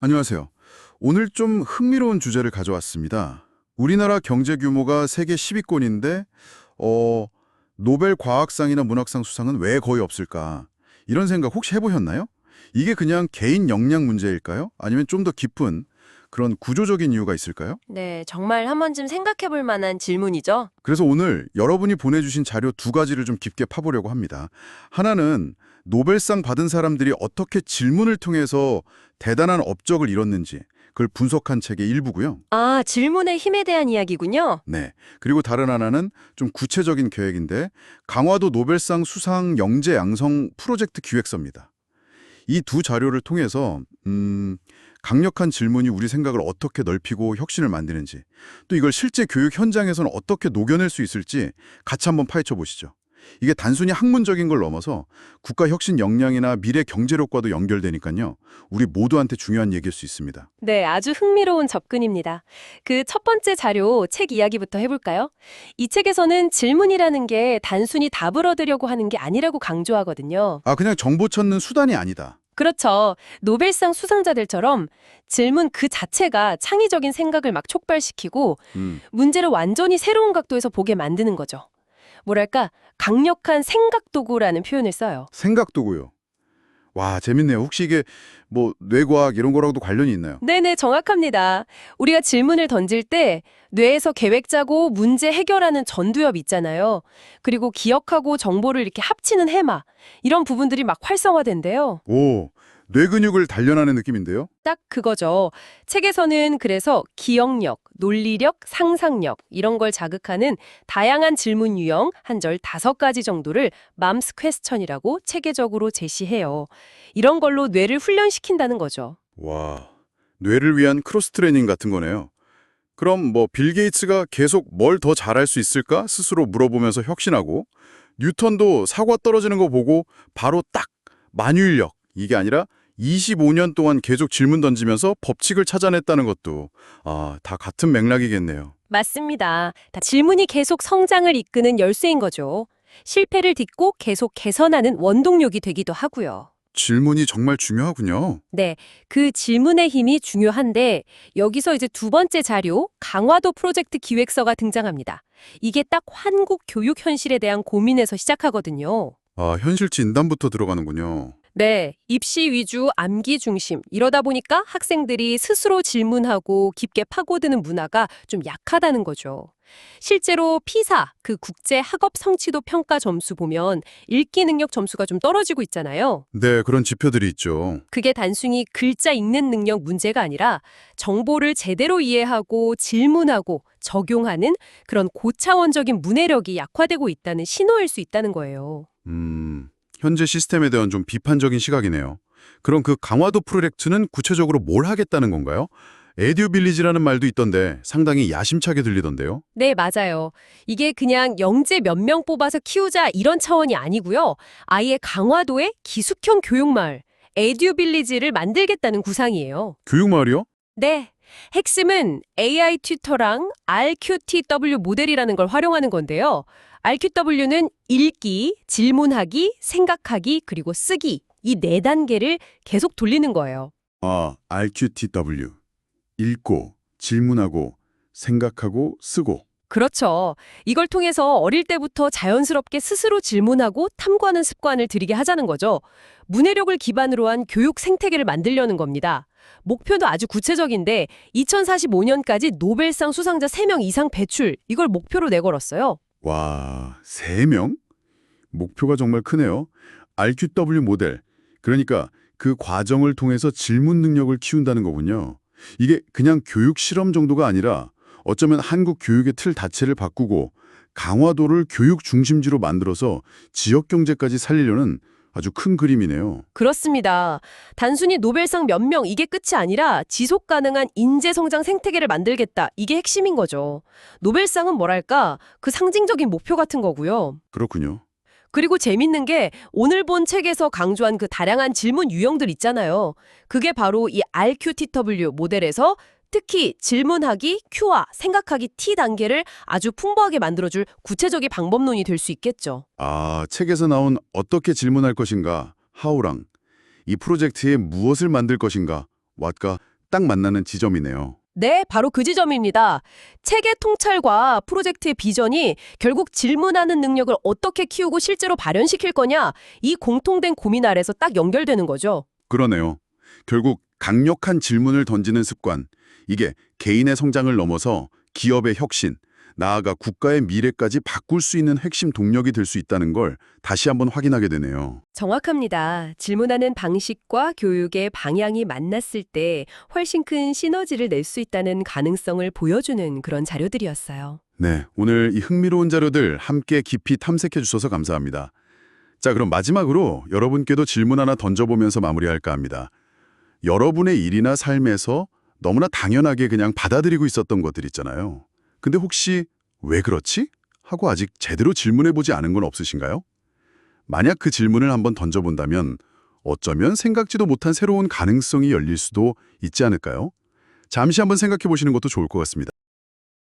안녕하세요. 오늘 좀 흥미로운 주제를 가져왔습니다. 우리나라 경제 규모가 세계 10위권인데 노벨 과학상이나 문학상 수상은 왜 거의 없을까? 이런 생각 혹시 해보셨나요? 이게 그냥 개인 역량 문제일까요? 아니면 좀 더 깊은 그런 구조적인 이유가 있을까요? 네, 정말 한 번쯤 생각해 볼 만한 질문이죠. 그래서 오늘 여러분이 보내주신 자료 두 가지를 좀 깊게 파보려고 합니다. 하나는 노벨상 받은 사람들이 어떻게 질문을 통해서 대단한 업적을 이뤘는지 그걸 분석한 책의 일부고요. 아, 질문의 힘에 대한 이야기군요. 네. 그리고 다른 하나는 좀 구체적인 계획인데 강화도 노벨상 수상 영재 양성 프로젝트 기획서입니다. 이 두 자료를 통해서 강력한 질문이 우리 생각을 어떻게 넓히고 혁신을 만드는지 또 이걸 실제 교육 현장에서는 어떻게 녹여낼 수 있을지 같이 한번 파헤쳐 보시죠. 이게 단순히 학문적인 걸 넘어서 국가 혁신 역량이나 미래 경제력과도 연결되니까요. 우리 모두한테 중요한 얘기일 수 있습니다. 네, 아주 흥미로운 접근입니다. 그 첫 번째 자료, 책 이야기부터 해볼까요? 이 책에서는 질문이라는 게 단순히 답을 얻으려고 하는 게 아니라고 강조하거든요. 아, 그냥 정보 찾는 수단이 아니다. 그렇죠. 노벨상 수상자들처럼 질문 그 자체가 창의적인 생각을 막 촉발시키고 음. 문제를 완전히 새로운 각도에서 보게 만드는 거죠. 뭐랄까, 강력한 생각 도구라는 표현을 써요. 생각도고요. 와, 재밌네요. 혹시 이게 뭐 뇌과학 이런 거랑도 관련이 있나요? 네네, 정확합니다. 우리가 질문을 던질 때 뇌에서 계획 짜고 문제 해결하는 전두엽 있잖아요. 그리고 기억하고 정보를 이렇게 합치는 해마. 이런 부분들이 막 활성화된대요. 오, 뇌 근육을 단련하는 느낌인데요? 딱 그거죠. 책에서는 그래서 기억력, 논리력, 상상력 이런 걸 자극하는 다양한 질문 유형 한 절 5가지 정도를 맘스 퀘스천이라고 체계적으로 제시해요. 이런 걸로 뇌를 훈련시킨다는 거죠. 와, 뇌를 위한 크로스 트레이닝 같은 거네요. 그럼 뭐 빌 게이츠가 계속 뭘 더 잘할 수 있을까 스스로 물어보면서 혁신하고 뉴턴도 사과 떨어지는 거 보고 바로 딱 만유인력 이게 아니라 25년 동안 계속 질문 던지면서 법칙을 찾아냈다는 것도 다 같은 맥락이겠네요. 맞습니다. 다 질문이 계속 성장을 이끄는 열쇠인 거죠. 실패를 딛고 계속 개선하는 원동력이 되기도 하고요. 질문이 정말 중요하군요. 네, 그 질문의 힘이 중요한데 여기서 이제 두 번째 자료, 강화도 프로젝트 기획서가 등장합니다. 이게 딱 한국 교육 현실에 대한 고민에서 시작하거든요. 아, 현실 진단부터 들어가는군요. 네, 입시 위주, 암기 중심 이러다 보니까 학생들이 스스로 질문하고 깊게 파고드는 문화가 좀 약하다는 거죠. 실제로 피사, 그 국제 학업 성취도 평가 점수 보면 읽기 능력 점수가 좀 떨어지고 있잖아요. 네, 그런 지표들이 있죠. 그게 단순히 글자 읽는 능력 문제가 아니라 정보를 제대로 이해하고 질문하고 적용하는 그런 고차원적인 문해력이 약화되고 있다는 신호일 수 있다는 거예요. 현재 시스템에 대한 좀 비판적인 시각이네요. 그럼 그 강화도 프로젝트는 구체적으로 뭘 하겠다는 건가요? 에듀빌리지라는 말도 있던데 상당히 야심차게 들리던데요. 네, 맞아요. 이게 그냥 영재 몇 명 뽑아서 키우자 이런 차원이 아니고요. 아예 강화도의 기숙형 교육마을, 에듀빌리지를 만들겠다는 구상이에요. 교육마을이요? 네. 핵심은 AI 튜터랑 RQTW 모델이라는 걸 활용하는 건데요. RQW는 읽기, 질문하기, 생각하기, 그리고 쓰기. 이 4단계를 계속 돌리는 거예요. 아, RQTW. 읽고, 질문하고, 생각하고, 쓰고. 그렇죠. 이걸 통해서 어릴 때부터 자연스럽게 스스로 질문하고 탐구하는 습관을 들이게 하자는 거죠. 문해력을 기반으로 한 교육 생태계를 만들려는 겁니다. 목표도 아주 구체적인데 2045년까지 노벨상 수상자 3명 이상 배출, 이걸 목표로 내걸었어요. 와, 3명? 목표가 정말 크네요. RQW 모델. 그러니까 그 과정을 통해서 질문 능력을 키운다는 거군요. 이게 그냥 교육 실험 정도가 아니라 어쩌면 한국 교육의 틀 자체를 바꾸고 강화도를 교육 중심지로 만들어서 지역 경제까지 살리려는 아주 큰 그림이네요. 그렇습니다. 단순히 노벨상 몇 명 이게 끝이 아니라 지속 가능한 인재 성장 생태계를 만들겠다. 이게 핵심인 거죠. 노벨상은 뭐랄까? 그 상징적인 목표 같은 거고요. 그렇군요. 그리고 재밌는 게 오늘 본 책에서 강조한 그 다양한 질문 유형들 있잖아요. 그게 바로 이 RQTW 모델에서 특히 질문하기 Q와 생각하기 T 단계를 아주 풍부하게 만들어줄 구체적인 방법론이 될 수 있겠죠. 아, 책에서 나온 어떻게 질문할 것인가, how랑 이 프로젝트에 무엇을 만들 것인가, what과 딱 만나는 지점이네요. 네, 바로 그 지점입니다. 체계 통찰과 프로젝트의 비전이 결국 질문하는 능력을 어떻게 키우고 실제로 발현시킬 거냐, 이 공통된 고민 아래서 딱 연결되는 거죠. 그러네요. 결국 강력한 질문을 던지는 습관, 이게 개인의 성장을 넘어서 기업의 혁신, 나아가 국가의 미래까지 바꿀 수 있는 핵심 동력이 될 수 있다는 걸 다시 한번 확인하게 되네요. 정확합니다. 질문하는 방식과 교육의 방향이 만났을 때 훨씬 큰 시너지를 낼 수 있다는 가능성을 보여주는 그런 자료들이었어요. 네, 오늘 이 흥미로운 자료들 함께 깊이 탐색해 주셔서 감사합니다. 자, 그럼 마지막으로 여러분께도 질문 하나 던져보면서 마무리할까 합니다. 여러분의 일이나 삶에서 너무나 당연하게 그냥 받아들이고 있었던 것들 있잖아요. 근데 혹시 왜 그렇지? 하고 아직 제대로 질문해보지 않은 건 없으신가요? 만약 그 질문을 한번 던져본다면 어쩌면 생각지도 못한 새로운 가능성이 열릴 수도 있지 않을까요? 잠시 한번 생각해 보시는 것도 좋을 것 같습니다.